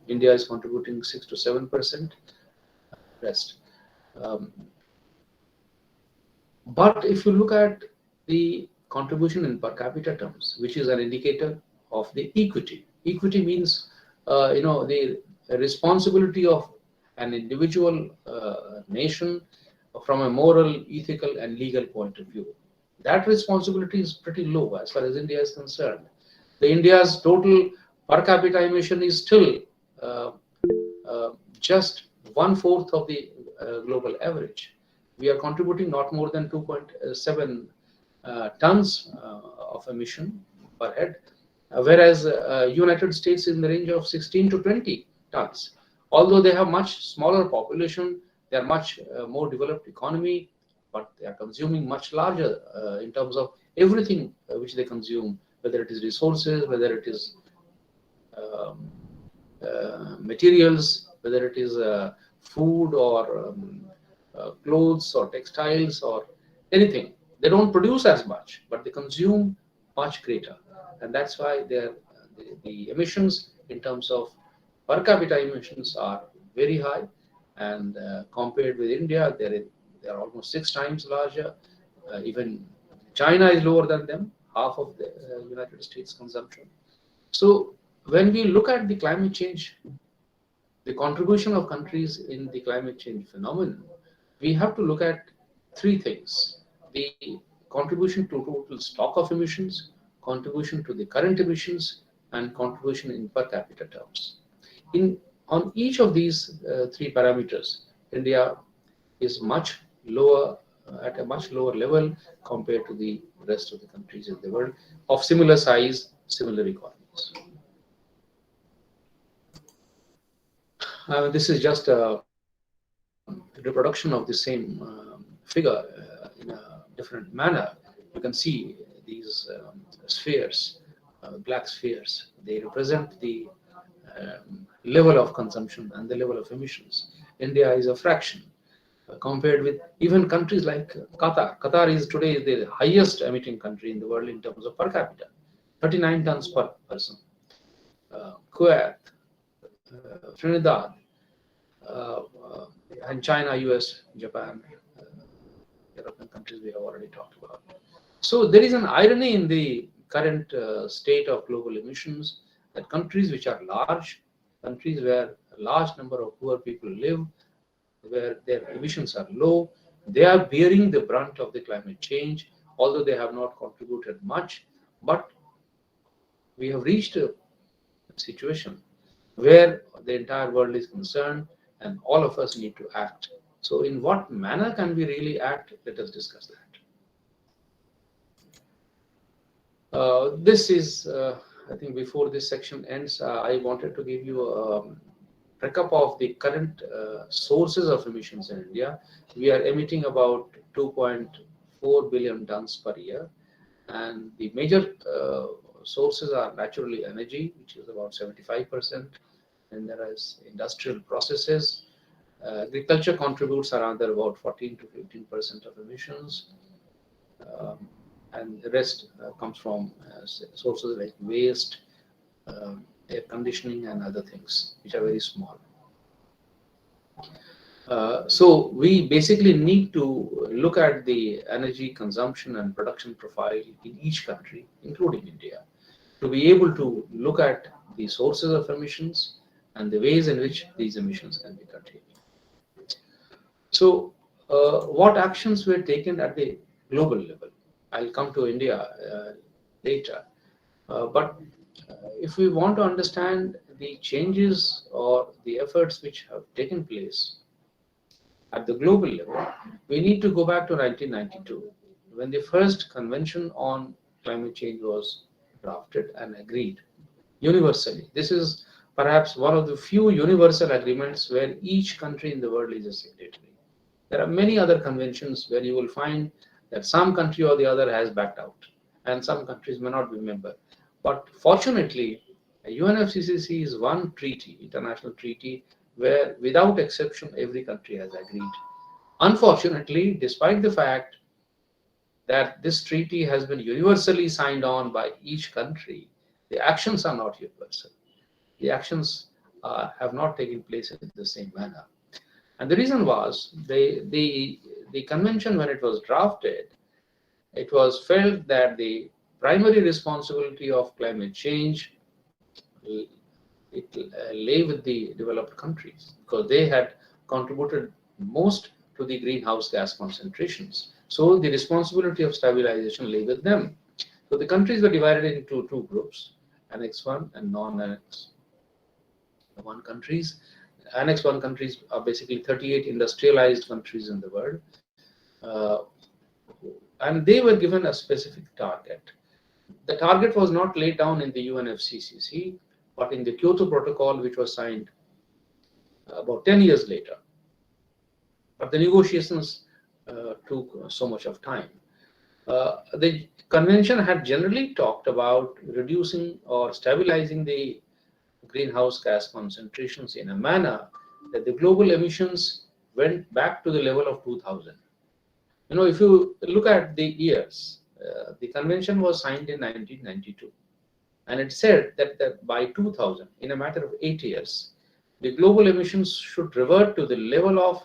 India is contributing 6 to 7%. Rest. Um, but if you look at the contribution in per capita terms, which is an indicator of the equity. Equity means, the responsibility of an individual nation from a moral, ethical, and legal point of view. That responsibility is pretty low as far as India is concerned. The India's total per capita emission is still uh, just one-fourth of the global average. We are contributing not more than 2.7 tons of emission per head, whereas United States is in the range of 16 to 20 tons. Although they have much smaller population, they are much more developed economy, but they are consuming much larger in terms of everything which they consume, whether it is resources, whether it is um, materials, whether it is food or clothes or textiles or anything. They don't produce as much, but they consume much greater, and that's why the emissions in terms of per capita emissions are very high, and compared with India, they are almost 6 times larger. Even China is lower than them, half of the United States consumption. So when we look at the climate change, the contribution of countries in the climate change phenomenon, we have to look at three things: the contribution to total stock of emissions, contribution to the current emissions, and contribution in per capita terms. In on each of these three parameters, India is much lower at a much lower level compared to the rest of the countries in the world of similar size, similar economies. This is just a reproduction of the same figure in a different manner. You can see these spheres, black spheres. They represent the level of consumption and the level of emissions. India is a fraction compared with even countries like Qatar. Qatar is today the highest emitting country in the world in terms of per capita, 39 tons per person. Kuwait, Trinidad, uh, uh, and China, US, Japan, uh, European countries we have already talked about. So there is an irony in the current state of global emissions that countries which are large, countries where a large number of poor people live, where their emissions are low, they are bearing the brunt of the climate change, although they have not contributed much. But we have reached a situation where the entire world is concerned and all of us need to act. So, in what manner can we really act? Let us discuss that. This is, I think, before this section ends, I wanted to give you a recap of the current sources of emissions in India. We are emitting about 2.4 billion tons per year, and the major sources are naturally energy, which is about 75%, and there is industrial processes. Agriculture contributes around about 14 to 15% of emissions, um, and the rest comes from sources like waste, air conditioning, and other things, which are very small. So we basically need to look at the energy consumption and production profile in each country, including India, to be able to look at the sources of emissions and the ways in which these emissions can be curtailed. So, what actions were taken at the global level? I'll come to India later. But if we want to understand the changes or the efforts which have taken place at the global level, we need to go back to 1992 when the first convention on climate change was drafted and agreed universally. This is perhaps one of the few universal agreements where each country in the world is a signatory. There are many other conventions where you will find that some country or the other has backed out, and some countries may not be member. But fortunately, UNFCCC is one treaty, international treaty, where without exception every country has agreed. Unfortunately, despite the fact that this treaty has been universally signed on by each country, the actions are not universal. The actions have not taken place in the same manner. And the reason was the convention, when it was drafted, it was felt that the primary responsibility of climate change lay with the developed countries because they had contributed most to the greenhouse gas concentrations. So the responsibility of stabilization lay with them. So the countries were divided into two groups, Annex 1 and non-Annex 1 countries. Annex 1 countries are basically 38 industrialized countries in the world. Uh, and they were given a specific target. The target was not laid down in the UNFCCC, but in the Kyoto Protocol, which was signed about 10 years later. But the negotiations took so much of time. The convention had generally talked about reducing or stabilizing the greenhouse gas concentrations in a manner that the global emissions went back to the level of 2000. If you look at the years, the convention was signed in 1992, and it said that by 2000, in a matter of 8 years, the global emissions should revert to the level of,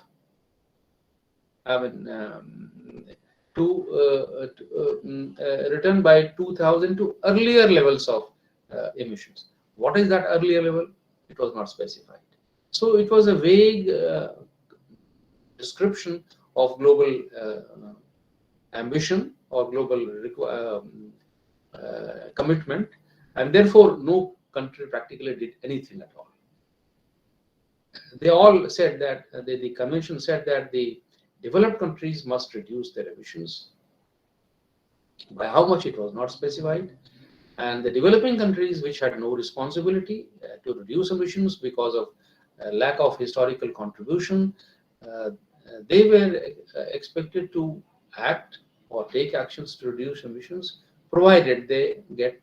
return by 2000 to earlier levels of emissions. What is that earlier level? It was not specified. So it was a vague description of global ambition or global commitment, and therefore no country practically did anything at all. They all said that the convention said that the developed countries must reduce their emissions. By how much, it was not specified. And the developing countries, which had no responsibility to reduce emissions because of lack of historical contribution, they were expected to act or take actions to reduce emissions, provided they get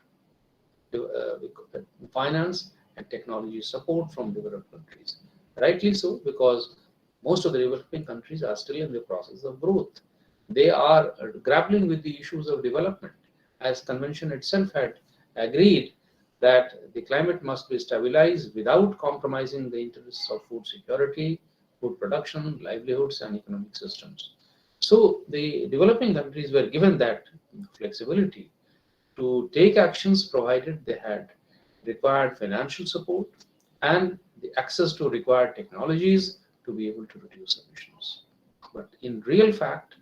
finance and technology support from developed countries. Rightly so, because most of the developing countries are still in the process of growth. They are grappling with the issues of development, as convention itself had agreed that the climate must be stabilized without compromising the interests of food security, food production, livelihoods, and economic systems. So the developing countries were given that flexibility to take actions provided they had required financial support and the access to required technologies to be able to reduce emissions. But in real fact,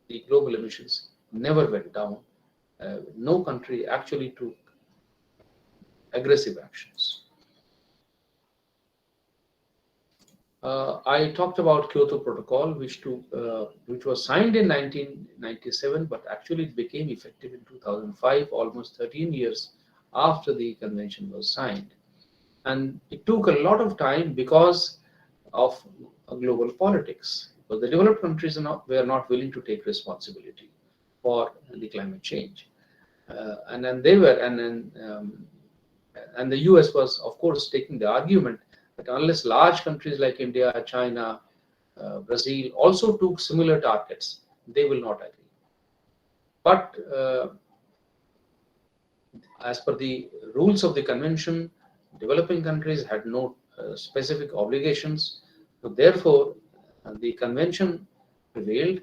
the global emissions never went down. No country actually took aggressive actions. I talked about Kyoto Protocol, which was signed in 1997, but actually it became effective in 2005, almost 13 years after the convention was signed. And it took a lot of time because of global politics. Because the developed countries were not willing to take responsibility for the climate change, and then the US was, of course, taking the argument that unless large countries like India, China, Brazil also took similar targets, they will not agree. But as per the rules of the convention, developing countries had no specific obligations. So therefore, the convention prevailed,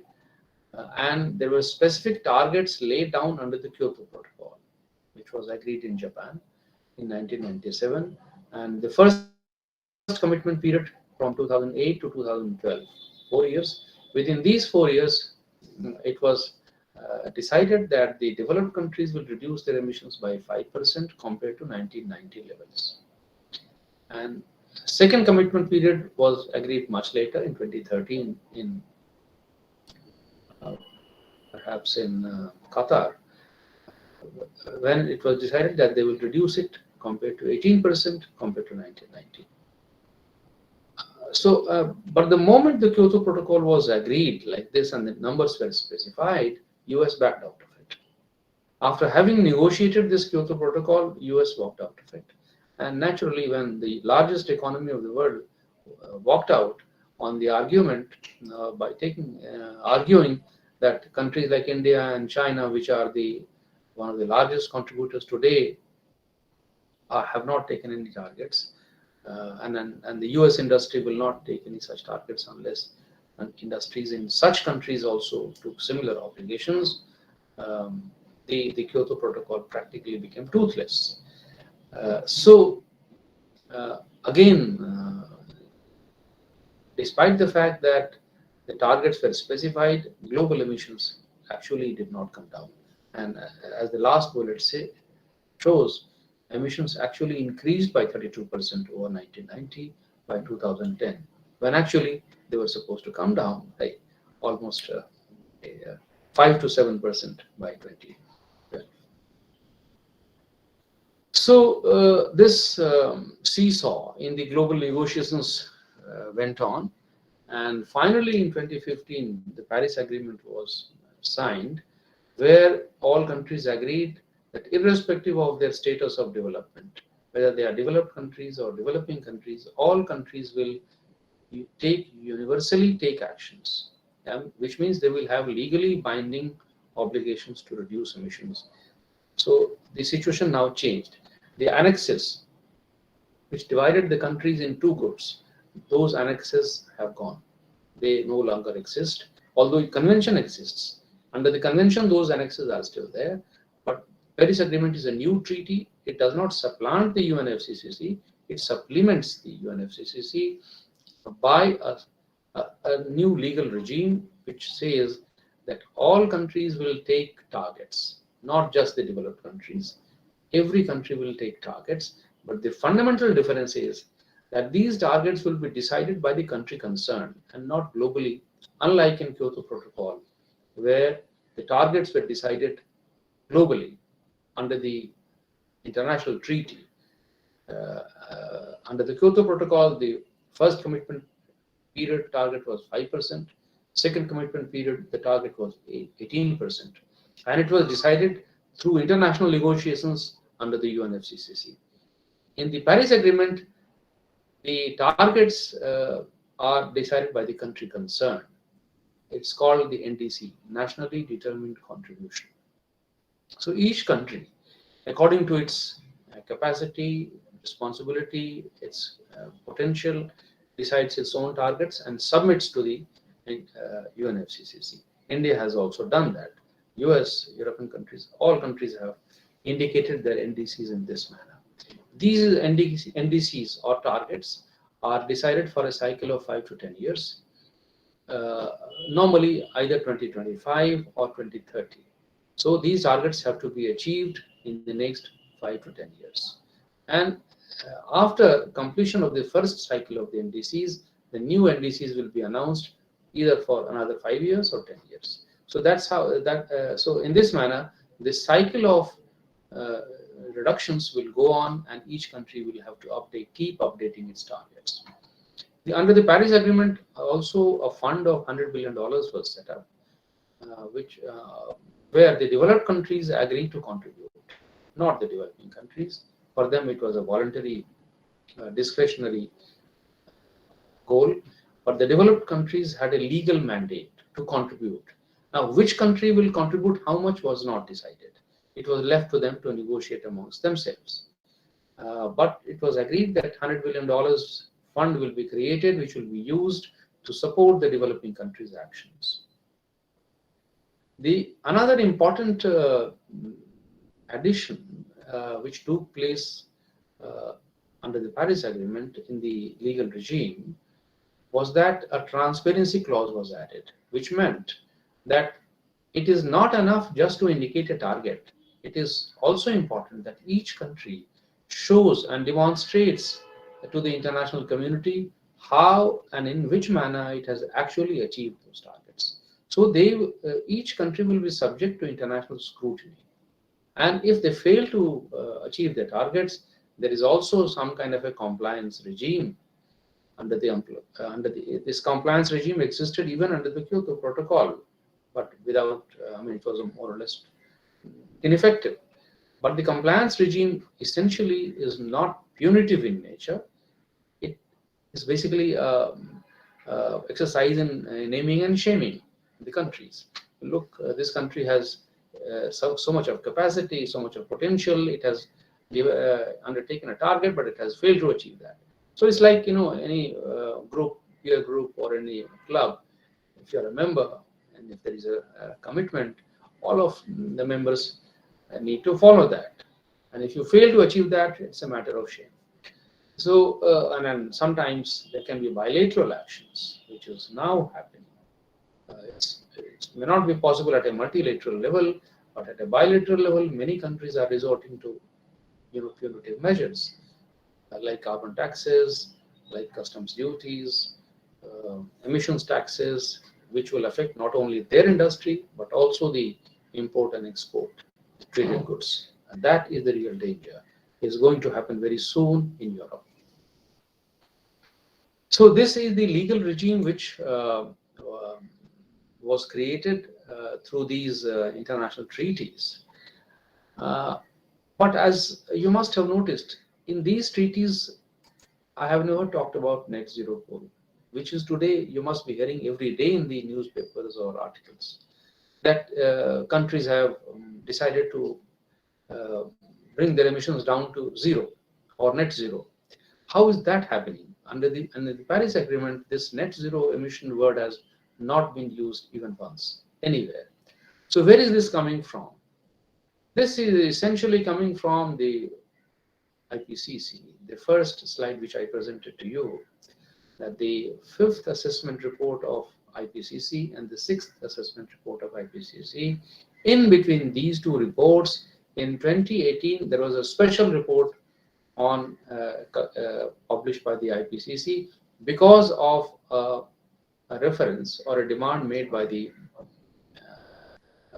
and there were specific targets laid down under the Kyoto Protocol, which was agreed in Japan in 1997. And the first commitment period from 2008 to 2012, 4 years. Within these 4 years, it was decided that the developed countries will reduce their emissions by 5% compared to 1990 levels. And second commitment period was agreed much later in 2013 in perhaps in Qatar, when it was decided that they will reduce it compared to 18% compared to 1990. But the moment the Kyoto Protocol was agreed like this and the numbers were specified, US backed out of it. After having negotiated this Kyoto Protocol, US walked out of it. And naturally, when the largest economy of the world walked out on the argument by arguing that countries like India and China, which are one of the largest contributors today have not taken any targets, and the US industry will not take any such targets unless industries in such countries also took similar obligations. Um, the Kyoto Protocol practically became toothless. Again, despite the fact that the targets were specified, global emissions actually did not come down. And as the last bullet shows, emissions actually increased by 32% over 1990 by 2010, when actually they were supposed to come down by almost 5 to 7% by 2012. So this seesaw in the global negotiations went on, and finally in 2015 the Paris Agreement was signed, where all countries agreed that irrespective of their status of development, whether they are developed countries or developing countries, all countries will universally take actions, which means they will have legally binding obligations to reduce emissions. So the situation now changed. The annexes, which divided the countries in two groups, those annexes have gone. They no longer exist, although the convention exists. Under the convention, those annexes are still there, but Paris Agreement is a new treaty. It does not supplant the UNFCCC, it supplements the UNFCCC by a new legal regime which says that all countries will take targets, not just the developed countries. Every country will take targets, but the fundamental difference is that these targets will be decided by the country concerned and not globally, unlike in Kyoto Protocol, where the targets were decided globally under the international treaty. Under the Kyoto Protocol, the first commitment period target was 5%, second commitment period the target was 18%, and it was decided through international negotiations under the UNFCCC. In the Paris Agreement, the targets are decided by the country concerned. It's called the NDC, Nationally Determined Contribution. So each country, according to its capacity, responsibility, its potential, decides its own targets and submits to the UNFCCC. India has also done that. US, European countries, all countries have indicated their NDCs in this manner. These NDCs or targets are decided for a cycle of 5 to 10 years, normally either 2025 or 2030. So these targets have to be achieved in the next 5 to 10 years. And after completion of the first cycle of the NDCs, the new NDCs will be announced either for another 5 years or 10 years. So that's how that. So in this manner, the cycle of reductions will go on, and each country will have to keep updating its targets. Under the Paris Agreement, also a fund of $100 billion was set up, where the developed countries agreed to contribute, not the developing countries. For them, it was a voluntary, discretionary goal, but the developed countries had a legal mandate to contribute. Now, which country will contribute how much was not decided. It was left to them to negotiate amongst themselves. But it was agreed that $100 billion fund will be created, which will be used to support the developing countries' actions. Another important addition which took place under the Paris Agreement in the legal regime was that a transparency clause was added, which meant that it is not enough just to indicate a target. It is also important that each country shows and demonstrates to the international community how and in which manner it has actually achieved those targets. So each country will be subject to international scrutiny. And if they fail to achieve their targets, there is also some kind of a compliance regime this compliance regime existed even under the Kyoto Protocol, but without, it was more or less ineffective. But the compliance regime essentially is not punitive in nature. It is basically exercise in naming and shaming the countries. Look, this country has so much of capacity, so much of potential. It has undertaken a target, but it has failed to achieve that. So it's like, any group, peer group, or any club. If you're a member and if there is a commitment, all of the members need to follow that. And if you fail to achieve that, it's a matter of shame. So, and then sometimes there can be bilateral actions, which is now happening. It may not be possible at a multilateral level, but at a bilateral level, many countries are resorting to punitive measures like carbon taxes, like customs duties, emissions taxes, which will affect not only their industry but also the import and export traded goods. And that is the real danger. It's going to happen very soon in Europe. So this is the legal regime which was created through these international treaties. But as you must have noticed, in these treaties, I have never talked about net zero goal, which is today you must be hearing every day in the newspapers or articles that countries have decided to uh, bring their emissions down to zero or net zero. How is that happening? Under the Paris Agreement, this net zero emission word has not been used even once anywhere. So where is this coming from? This is essentially coming from the IPCC. The first slide which I presented to you, that the fifth assessment report of IPCC and the sixth assessment report of IPCC. In between these two reports, in 2018, there was a special report on published by the IPCC because of a reference or a demand made by the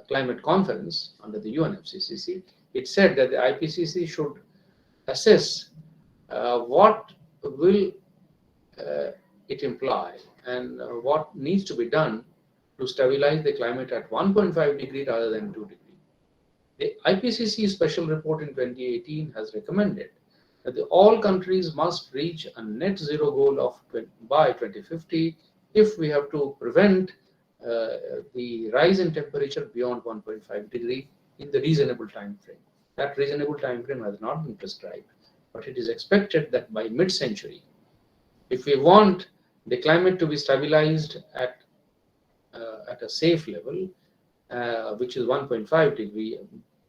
climate conference under the UNFCCC. It said that the IPCC should assess what will it imply and what needs to be done to stabilize the climate at 1.5 degree rather than 2 degree. The IPCC special report in 2018 has recommended that all countries must reach a net zero goal of by 2050 if we have to prevent the rise in temperature beyond 1.5 degree in the reasonable time frame. That reasonable time frame has not been prescribed, but it is expected that by mid-century, if we want the climate to be stabilized at a safe level, which is 1.5 degree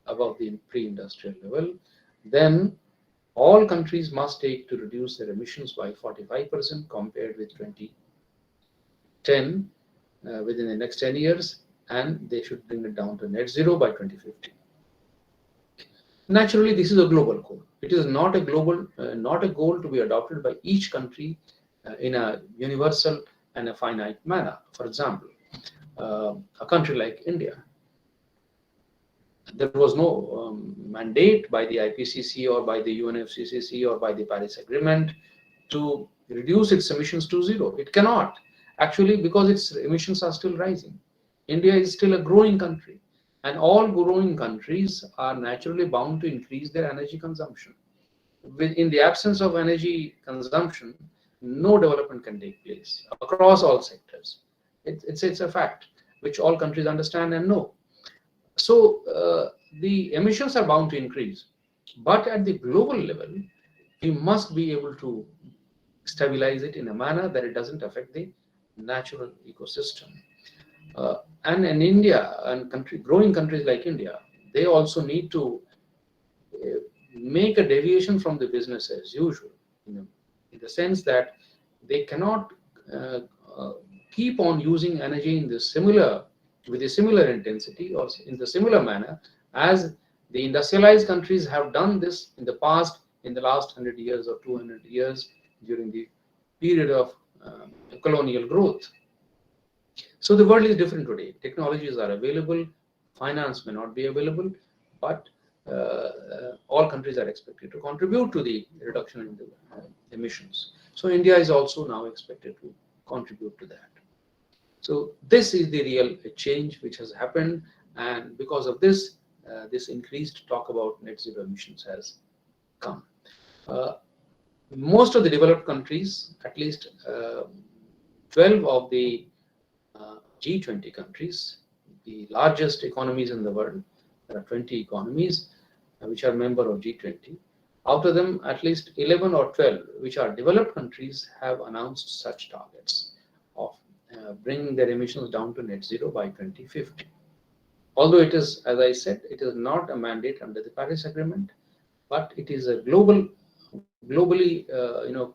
above the pre-industrial level, then all countries must take to reduce their emissions by 45% compared with 2010 within the next 10 years, and they should bring it down to net zero by 2050. Naturally, this is a global goal. It is not a global, not a goal to be adopted by each country in a universal and a finite manner. For example, a country like India, there was no mandate by the IPCC or by the UNFCCC or by the Paris Agreement to reduce its emissions to zero. It cannot, actually, because its emissions are still rising. India is still a growing country, and all growing countries are naturally bound to increase their energy consumption. In the absence of energy consumption, no development can take place across all sectors. It's a fact which all countries understand and know. So the emissions are bound to increase, but at the global level, we must be able to stabilize it in a manner that it doesn't affect the natural ecosystem. And in India and growing countries like India, they also need to make a deviation from the business as usual, in the sense that they cannot keep on using energy in with a similar intensity or in the similar manner as the industrialized countries have done this in the past, in the last 100 years or 200 years during the period of colonial growth. So the world is different today. Technologies are available, finance may not be available, but all countries are expected to contribute to the reduction in the emissions. So India is also now expected to contribute to that. So this is the real change which has happened, and because of this, this increased talk about net zero emissions has come. Most of the developed countries, at least 12 of the G20 countries, the largest economies in the world, there are 20 economies which are member of G20. Out of them, at least 11 or 12, which are developed countries, have announced such targets of bringing their emissions down to net zero by 2050. Although it is, as I said, it is not a mandate under the Paris Agreement, but it is a globally,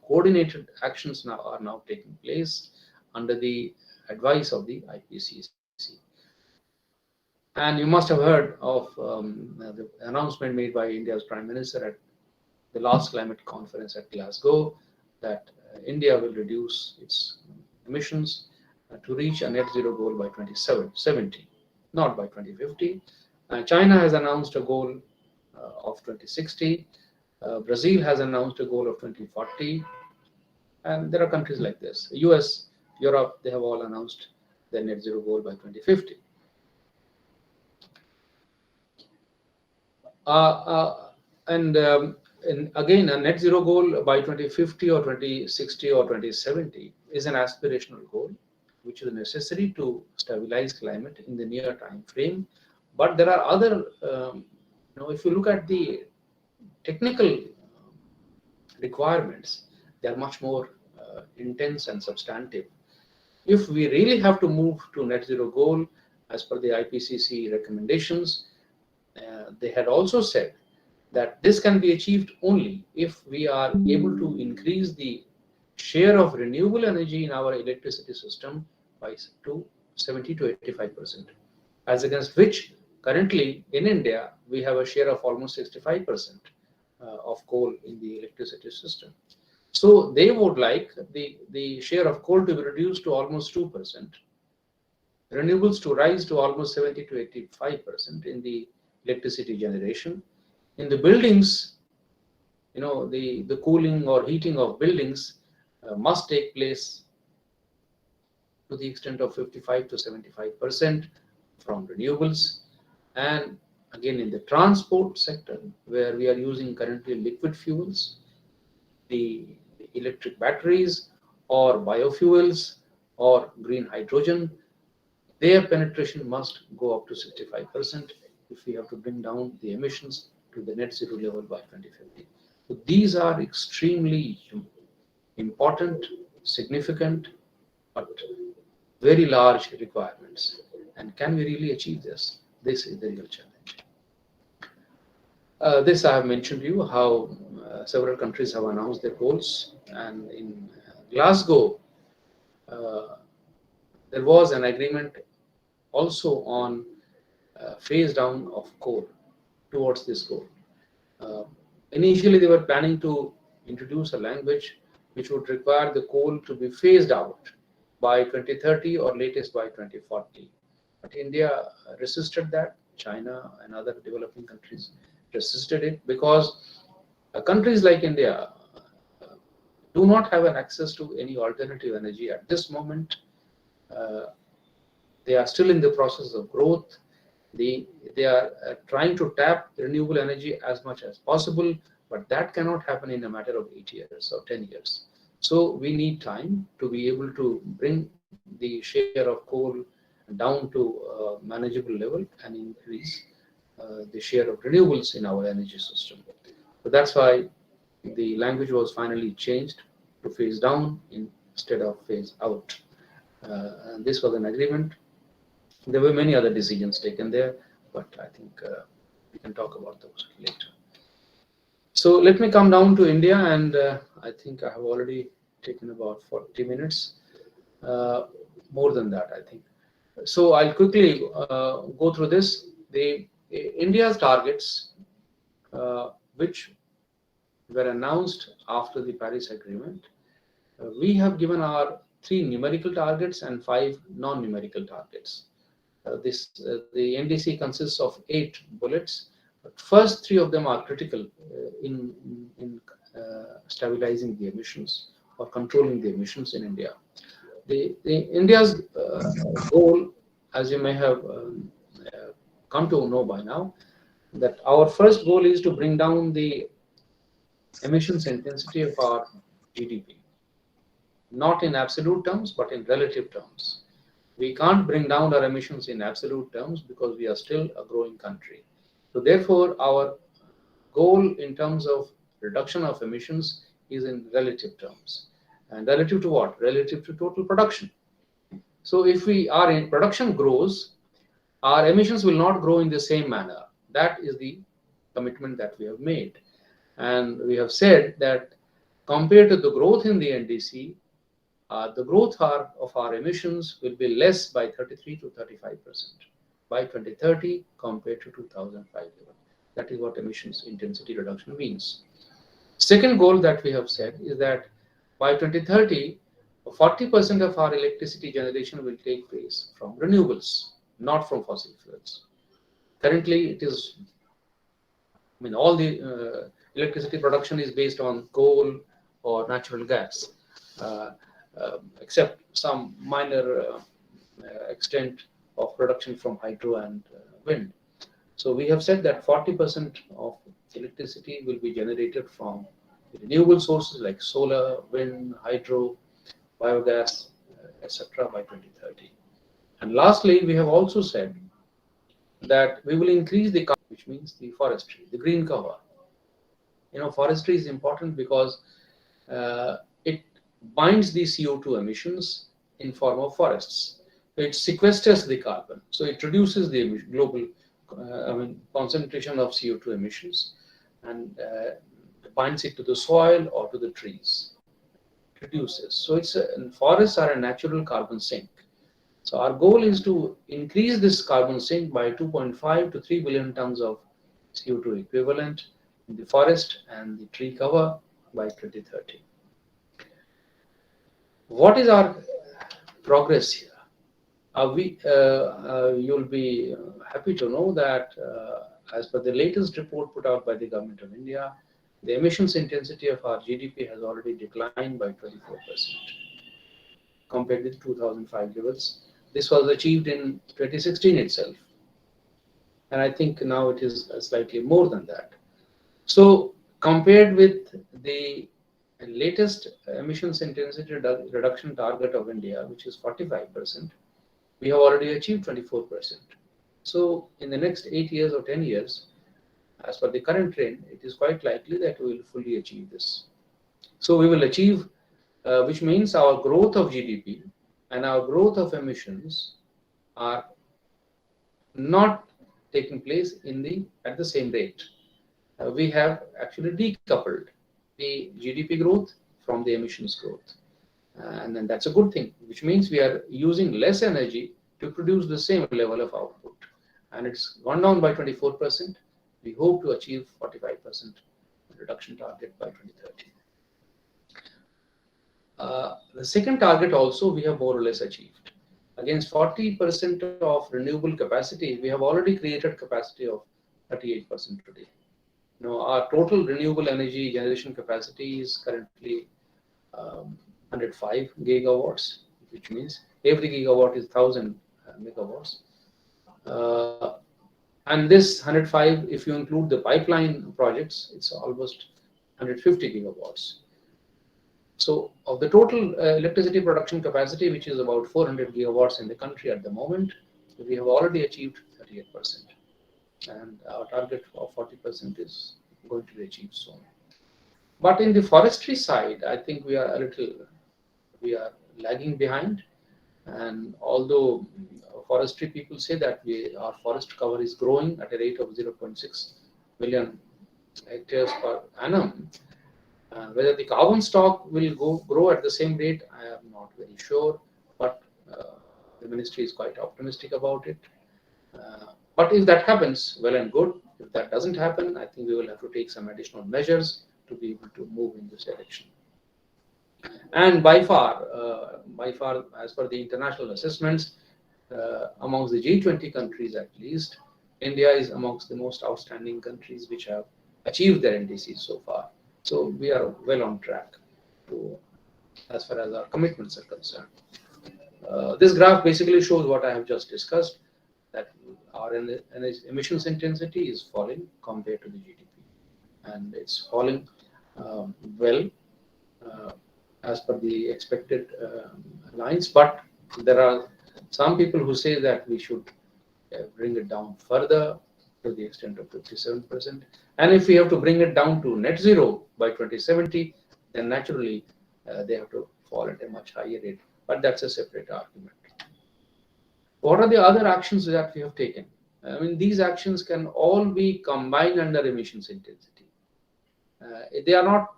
coordinated actions are now taking place under the advice of the IPCC. And you must have heard of the announcement made by India's Prime Minister at the last climate conference at Glasgow that India will reduce its emissions to reach a net zero goal by 2070, not by 2050. China has announced a goal of 2060. Brazil has announced a goal of 2040. And there are countries like this. US, Europe, they have all announced their net zero goal by 2050. And again, a net zero goal by 2050 or 2060 or 2070 is an aspirational goal, which is necessary to stabilize climate in the near time frame. But there are other, if you look at the technical requirements, they are much more intense and substantive. If we really have to move to net zero goal as per the IPCC recommendations, they had also said that this can be achieved only if we are able to increase the share of renewable energy in our electricity system by to 70 to 85%, as against which currently in India we have a share of almost 65% of coal in the electricity system. So they would like the share of coal to be reduced to almost 2%, renewables to rise to almost 70 to 85% in the electricity generation. In the buildings, the cooling or heating of buildings must take place to the extent of 55 to 75% from renewables. And again, in the transport sector, where we are using currently liquid fuels, the electric batteries or biofuels or green hydrogen, their penetration must go up to 65% if we have to bring down the emissions to the net zero level by 2050. So these are extremely important, significant, but very large requirements. And can we really achieve this? This is the real challenge. This I have mentioned to you how several countries have announced their goals, and in Glasgow there was an agreement also on phase down of coal towards this goal. Initially, they were planning to introduce a language which would require the coal to be phased out by 2030 or latest by 2040. But India resisted that. China and other developing countries resisted it because countries like India do not have an access to any alternative energy at this moment. They are still in the process of growth. They are trying to tap renewable energy as much as possible, but that cannot happen in a matter of 8 years or 10 years. So we need time to be able to bring the share of coal down to a manageable level and increase the share of renewables in our energy system. So that's why the language was finally changed to phase down instead of phase out. And this was an agreement. There were many other decisions taken there, but I think we can talk about those later. So let me come down to India, and I think I have already taken about 40 minutes, more than that, I think. So I'll quickly go through this. India's targets, which were announced after the Paris Agreement, we have given our 3 numerical targets and 5 non-numerical targets. The NDC consists of 8 bullets. But first 3 of them are critical in stabilizing the emissions or controlling the emissions in India. India's goal, as you may have come to know by now, that our first goal is to bring down the emissions intensity of our GDP, not in absolute terms, but in relative terms. We can't bring down our emissions in absolute terms because we are still a growing country. So therefore, our goal in terms of reduction of emissions is in relative terms. And relative to what? Relative to total production. So if our production grows, our emissions will not grow in the same manner. That is the commitment that we have made. And we have said that compared to the growth in the NDC, the growth of our emissions will be less by 33 to 35% by 2030 compared to 2005 level. That is what emissions intensity reduction means. Second goal that we have said is that by 2030, 40% of our electricity generation will take place from renewables, not from fossil fuels. Currently, it is, all the electricity production is based on coal or natural gas, except some minor extent of production from hydro and wind. So we have said that 40% of electricity will be generated from renewable sources like solar, wind, hydro, biogas, etc. by 2030. And lastly, we have also said that we will increase the cover, which means the forestry, the green cover. Forestry is important because it binds the CO2 emissions in form of forests. It sequesters the carbon, so it reduces the global concentration of CO2 emissions and binds it to the soil or to the trees. It reduces. So forests are a natural carbon sink. So our goal is to increase this carbon sink by 2.5 to 3 billion tons of CO2 equivalent in the forest and the tree cover by 2030. What is our progress here? You'll be happy to know that as per the latest report put out by the Government of India, the emissions intensity of our GDP has already declined by 24% compared with 2005 levels. This was achieved in 2016 itself. And I think now it is slightly more than that. So compared with the latest emissions intensity reduction target of India, which is 45%, we have already achieved 24%. So in the next 8 years or 10 years, as per the current trend, it is quite likely that we will fully achieve this. So we will achieve, which means our growth of GDP and our growth of emissions are not taking place at the same rate. We have actually decoupled the GDP growth from the emissions growth. And then that's a good thing, which means we are using less energy to produce the same level of output. And it's gone down by 24%. We hope to achieve 45% reduction target by 2030. The second target also we have more or less achieved. Against 40% of renewable capacity, we have already created capacity of 38% today. Our total renewable energy generation capacity is currently 105 gigawatts, which means every gigawatt is 1,000 megawatts. And this 105, if you include the pipeline projects, it's almost 150 gigawatts. So of the total electricity production capacity, which is about 400 gigawatts in the country at the moment, we have already achieved 38%. And our target of 40% is going to be achieved soon. But in the forestry side, I think we are lagging behind. And although forestry people say that our forest cover is growing at a rate of 0.6 million hectares per annum, whether the carbon stock will grow at the same rate, I am not very sure. But the ministry is quite optimistic about it. But if that happens, well and good. If that doesn't happen, I think we will have to take some additional measures to be able to move in this direction. And by far, as per the international assessments, amongst the G20 countries at least, India is amongst the most outstanding countries which have achieved their NDCs so far. So we are well on track as far as our commitments are concerned. This graph basically shows what I have just discussed, that our emissions intensity is falling compared to the GDP. And it's falling well as per the expected lines. But there are some people who say that we should bring it down further. to the extent of 57%. And if we have to bring it down to net zero by 2070, then naturally they have to fall at a much higher rate. But that's a separate argument. What are the other actions that we have taken? I mean, these actions can all be combined under emissions intensity. They are not,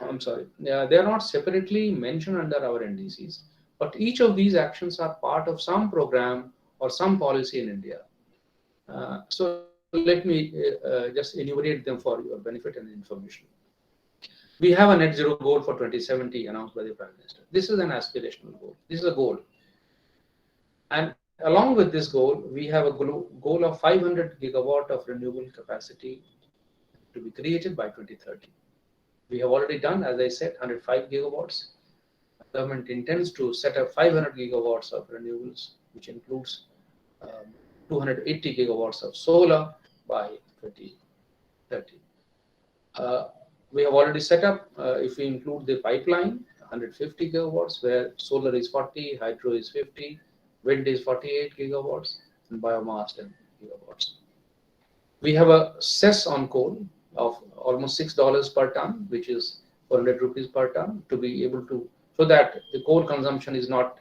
I'm sorry, they are not separately mentioned under our NDCs, but each of these actions are part of some program or some policy in India. So let me just enumerate them for your benefit and information. We have a net zero goal for 2070 announced by the Prime Minister. This is an aspirational goal. This is a goal. And along with this goal, we have a goal of 500 gigawatt of renewable capacity to be created by 2030. We have already done, as I said, 105 gigawatts. The government intends to set up 500 gigawatts of renewables, which includes 280 gigawatts of solar by 2030. We have already set up, if we include the pipeline, 150 gigawatts, where solar is 40, hydro is 50, wind is 48 gigawatts, and biomass 10 gigawatts. We have a cess on coal of almost $6 per ton, which is 400 rupees per ton, to be able to, so that the coal consumption is not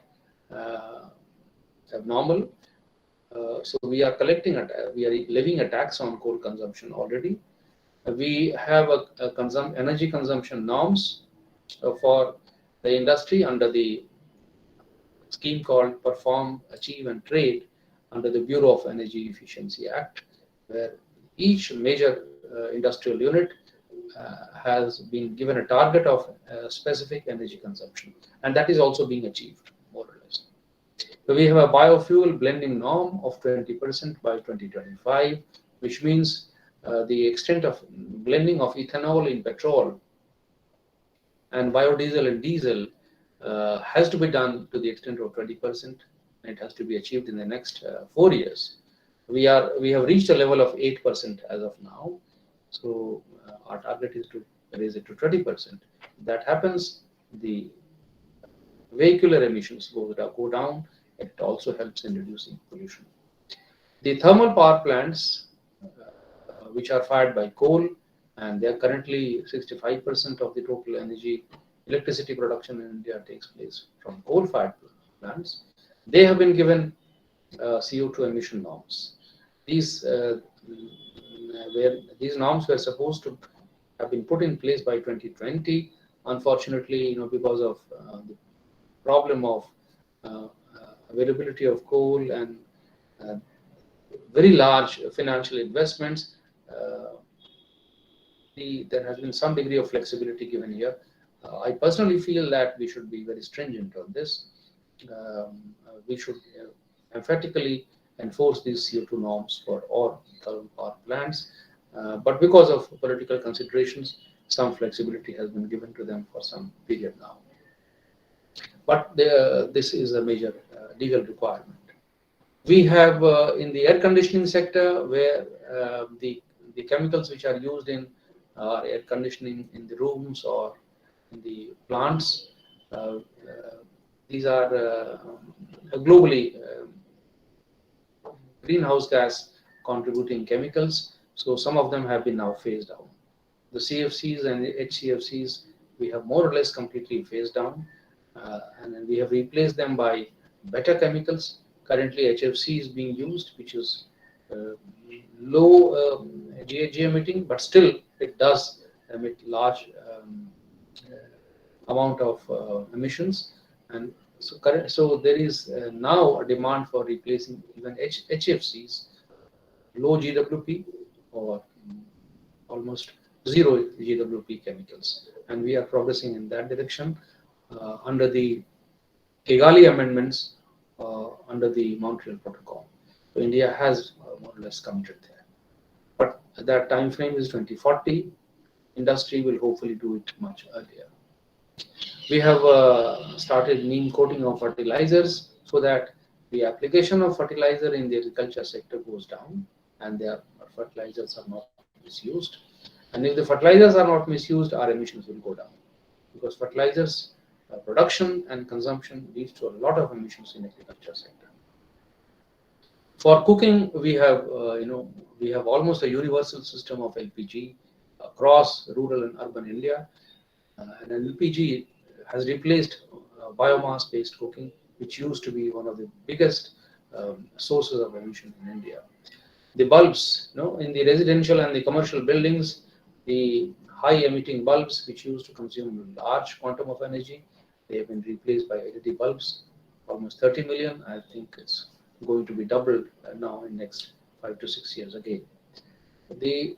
abnormal. So we are collecting, we are levying a tax on coal consumption already. We have energy consumption norms for the industry under the scheme called Perform, Achieve and Trade under the Bureau of Energy Efficiency Act, where each major industrial unit has been given a target of specific energy consumption, and that is also being achieved, more or less. So we have a biofuel blending norm of 20% by 2025, which means the extent of blending of ethanol in petrol and biodiesel and diesel has to be done to the extent of 20%, and it has to be achieved in the next 4 years. We have reached a level of 8% as of now, so our target is to raise it to 20%. If that happens, the vehicular emissions go down. It also helps in reducing pollution. The thermal power plants, which are fired by coal, and they are currently 65% of the total electricity production in India takes place from coal-fired plants. They have been given CO2 emission norms. These norms were supposed to have been put in place by 2020. Unfortunately, because of the problem of availability of coal and very large financial investments, there has been some degree of flexibility given here. I personally feel that we should be very stringent on this. We should emphatically enforce these CO2 norms for all thermal power plants. But because of political considerations, some flexibility has been given to them for some period now. But this is a major legal requirement. We have in the air conditioning sector, where the chemicals which are used in air conditioning in the rooms or in the plants, these are globally greenhouse gas contributing chemicals. So some of them have been now phased out. The CFCs and the HCFCs, we have more or less completely phased down, and then we have replaced them by better chemicals. Currently, HFC is being used, which is low GHG emitting, but still it does emit large amount of emissions. And so there is now a demand for replacing even HFCs, low GWP or almost zero GWP chemicals, and we are progressing in that direction under the Kigali amendments under the Montreal Protocol. So India has more or less committed there, but that time frame is 2040. Industry will hopefully do it much earlier. We have started neem coating of fertilizers so that the application of fertilizer in the agriculture sector goes down and their fertilizers are not misused. And if the fertilizers are not misused, our emissions will go down, because fertilizers production and consumption leads to a lot of emissions in agriculture sector. For cooking, we have almost a universal system of LPG across rural and urban India. And LPG has replaced biomass-based cooking, which used to be one of the biggest sources of emission in India. The bulbs, in the residential and the commercial buildings, the high-emitting bulbs, which used to consume large quantum of energy, they have been replaced by LED bulbs, almost 30 million. I think it's going to be doubled now in next 5 to 6 years again. The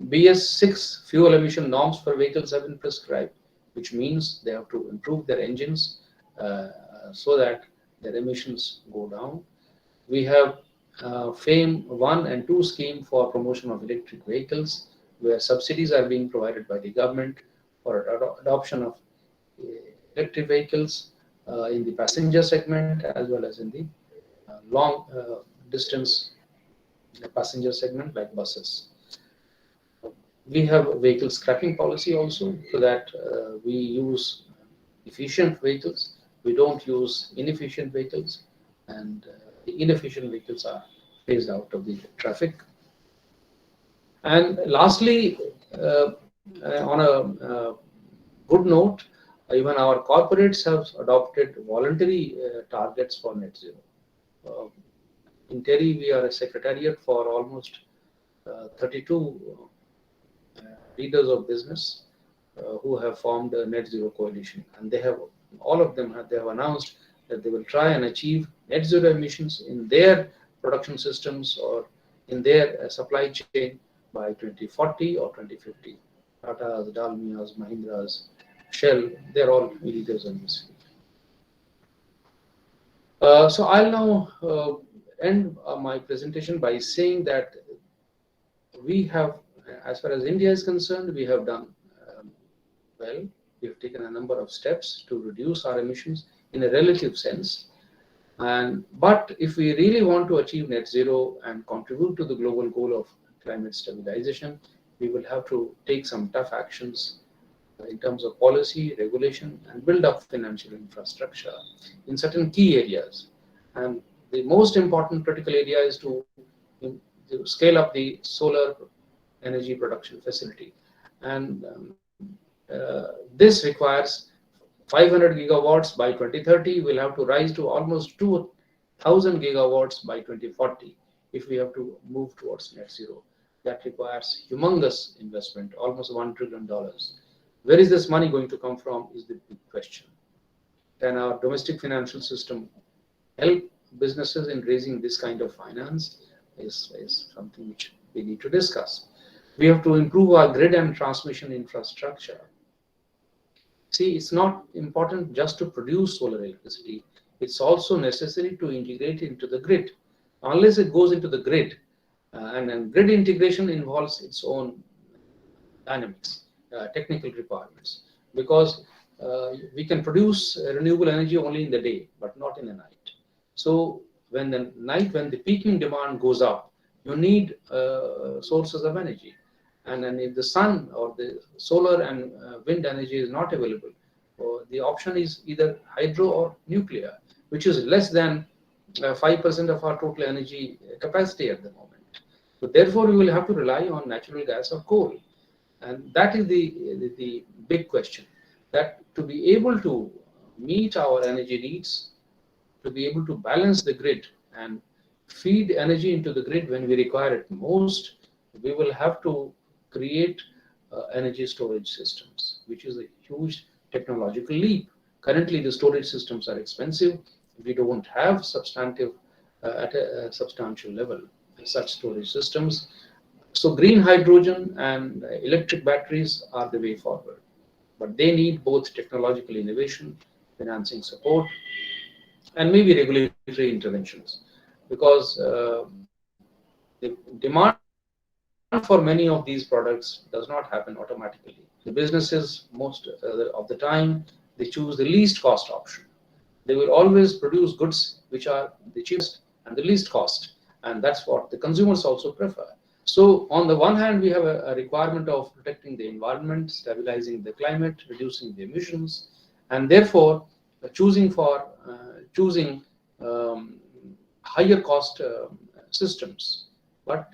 BS6 fuel emission norms for vehicles have been prescribed, which means they have to improve their engines so that their emissions go down. We have FAME 1 and 2 scheme for promotion of electric vehicles, where subsidies are being provided by the government for adoption of electric vehicles in the passenger segment as well as in the long distance passenger segment like buses. We have a vehicle scrapping policy also, so that we use efficient vehicles. We don't use inefficient vehicles, and the inefficient vehicles are phased out of the traffic. And lastly, on a good note, even our corporates have adopted voluntary targets for net zero. In TERI, we are a secretariat for almost 32 leaders of business who have formed a net zero coalition, and they have announced that they will try and achieve net zero emissions in their production systems or in their supply chain by 2040 or 2050. Tata's, Dalmia's, Mahindra's, Shell, they're all leaders in this field. So I'll now end my presentation by saying that we have, as far as India is concerned, we have done well. We have taken a number of steps to reduce our emissions in a relative sense. But if we really want to achieve net zero and contribute to the global goal of climate stabilization, we will have to take some tough actions in terms of policy, regulation, and build up financial infrastructure in certain key areas. And the most important critical area is to scale up the solar energy production facility. And this requires 500 gigawatts by 2030. We'll have to rise to almost 2,000 gigawatts by 2040 if we have to move towards net zero. That requires humongous investment, almost $1 trillion. Where is this money going to come from is the big question. Can our domestic financial system help businesses in raising this kind of finance is something which we need to discuss. We have to improve our grid and transmission infrastructure. See, it's not important just to produce solar electricity. It's also necessary to integrate into the grid. Unless it goes into the grid, and then grid integration involves its own dynamics, technical requirements, because we can produce renewable energy only in the day, but not in the night. So when the peaking demand goes up, you need sources of energy. And then if the sun or the solar and wind energy is not available, the option is either hydro or nuclear, which is less than 5% of our total energy capacity at the moment. So therefore, we will have to rely on natural gas or coal. And that is the big question, that to be able to meet our energy needs, to be able to balance the grid and feed energy into the grid when we require it most, we will have to create energy storage systems, which is a huge technological leap. Currently, the storage systems are expensive. We don't have substantive at a substantial level such storage systems. So green hydrogen and electric batteries are the way forward, but they need both technological innovation, financing support, and maybe regulatory interventions, because the demand for many of these products does not happen automatically. The businesses, most of the time, they choose the least cost option. They will always produce goods which are the cheapest and the least cost, and that's what the consumers also prefer. So on the one hand, we have a requirement of protecting the environment, stabilizing the climate, reducing the emissions, and therefore choosing higher cost systems. But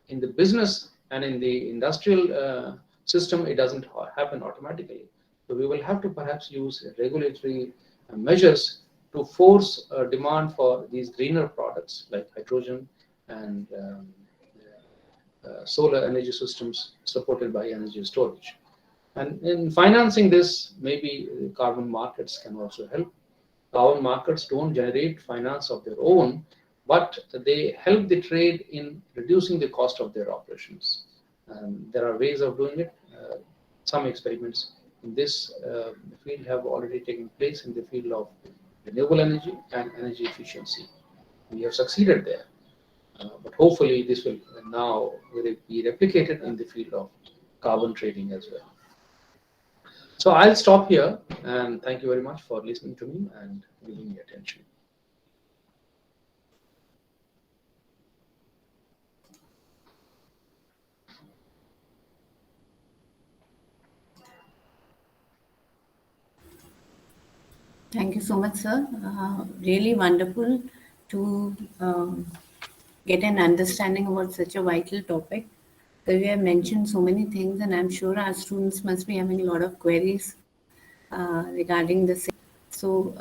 in the business and in the industrial system, it doesn't happen automatically. So we will have to perhaps use regulatory measures to force demand for these greener products like hydrogen and solar energy systems supported by energy storage. And in financing this, maybe carbon markets can also help. Carbon markets don't generate finance of their own, but they help the trade in reducing the cost of their operations. There are ways of doing it. Some experiments in this field have already taken place in the field of renewable energy and energy efficiency. We have succeeded there. But hopefully this will now be replicated in the field of carbon trading as well. So I'll stop here, and thank you very much for listening to me and giving me attention. Thank you so much, sir. Really wonderful to get an understanding about such a vital topic. So we have mentioned so many things, and I'm sure our students must be having a lot of queries regarding the same. So